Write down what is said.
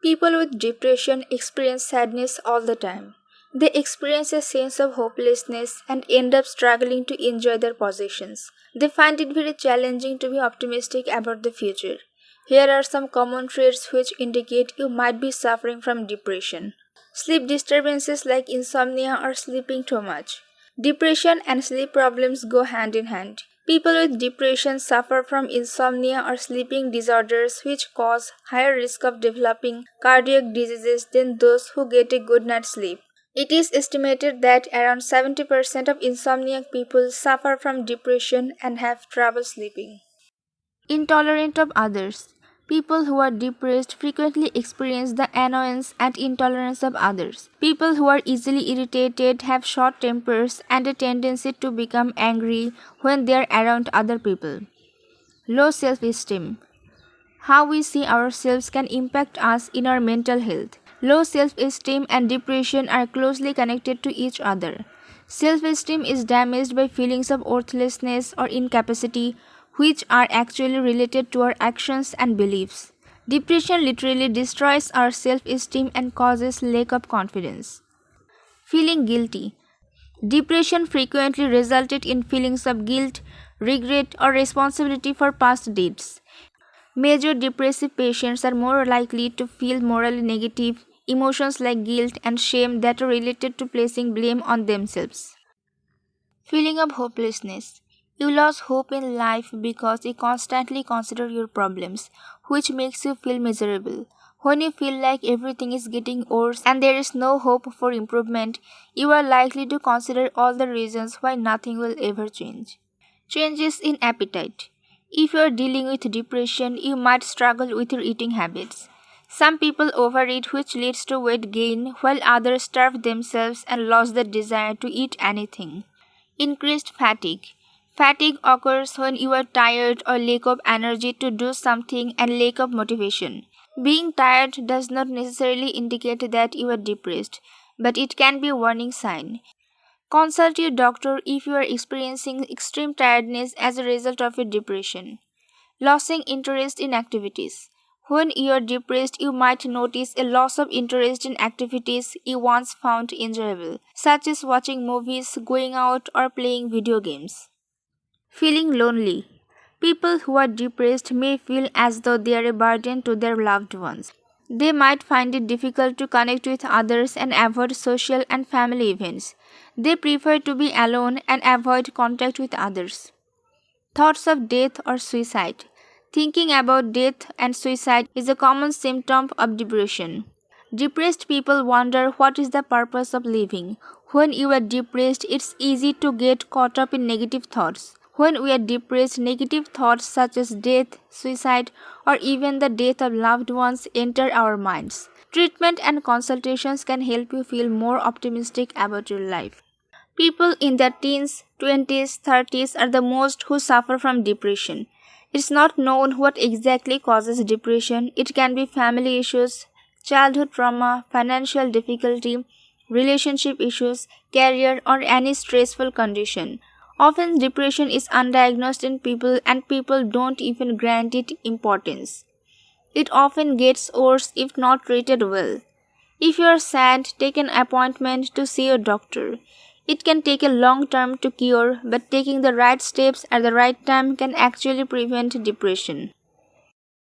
People with depression experience sadness all the time. They experience a sense of hopelessness and end up struggling to enjoy their possessions. They find it very challenging to be optimistic about the future. Here are some common traits which indicate you might be suffering from depression. Sleep disturbances like insomnia or sleeping too much. Depression and sleep problems go hand in hand. People with depression suffer from insomnia or sleeping disorders which cause higher risk of developing cardiac diseases than those who get a good night's sleep. It is estimated that around 70% of insomniac people suffer from depression and have trouble sleeping. Intolerant of others. People who are depressed frequently experience the annoyance and intolerance of others. People who are easily irritated have short tempers and a tendency to become angry when they are around other people. Low self-esteem. How we see ourselves can impact us in our mental health. Low self-esteem and depression are closely connected to each other. Self-esteem is damaged by feelings of worthlessness or incapacity, which are actually related to our actions and beliefs. Depression literally destroys our self-esteem and causes lack of confidence. Feeling guilty. Depression frequently resulted in feelings of guilt, regret, or responsibility for past deeds. Major depressive patients are more likely to feel morally negative emotions like guilt and shame that are related to placing blame on themselves. Feeling of hopelessness. You lose hope in life because you constantly consider your problems, which makes you feel miserable. When you feel like everything is getting worse and there is no hope for improvement, you are likely to consider all the reasons why nothing will ever change. Changes in appetite. If you are dealing with depression, you might struggle with your eating habits. Some people overeat, which leads to weight gain, while others starve themselves and lose the desire to eat anything. Increased fatigue. Fatigue occurs when you are tired or lack of energy to do something and lack of motivation. Being tired does not necessarily indicate that you are depressed, but it can be a warning sign. Consult your doctor if you are experiencing extreme tiredness as a result of your depression. Losing interest in activities. When you are depressed, you might notice a loss of interest in activities you once found enjoyable, such as watching movies, going out, or playing video games. Feeling lonely. People who are depressed may feel as though they are a burden to their loved ones. They might find it difficult to connect with others and avoid social and family events. They prefer to be alone and avoid contact with others. Thoughts of death or suicide. Thinking about death and suicide is a common symptom of depression. Depressed people wonder what is the purpose of living. When you are depressed, it's easy to get caught up in negative thoughts. When we are depressed, negative thoughts such as death, suicide, or even the death of loved ones enter our minds. Treatment and consultations can help you feel more optimistic about your life. People in their teens, 20s, 30s are the most who suffer from depression. It's not known what exactly causes depression. It can be family issues, childhood trauma, financial difficulty, relationship issues, career, or any stressful condition. Often depression is undiagnosed in people and people don't even grant it importance. It often gets worse if not treated well. If you are sad, take an appointment to see a doctor. It can take a long time to cure, but taking the right steps at the right time can actually prevent depression.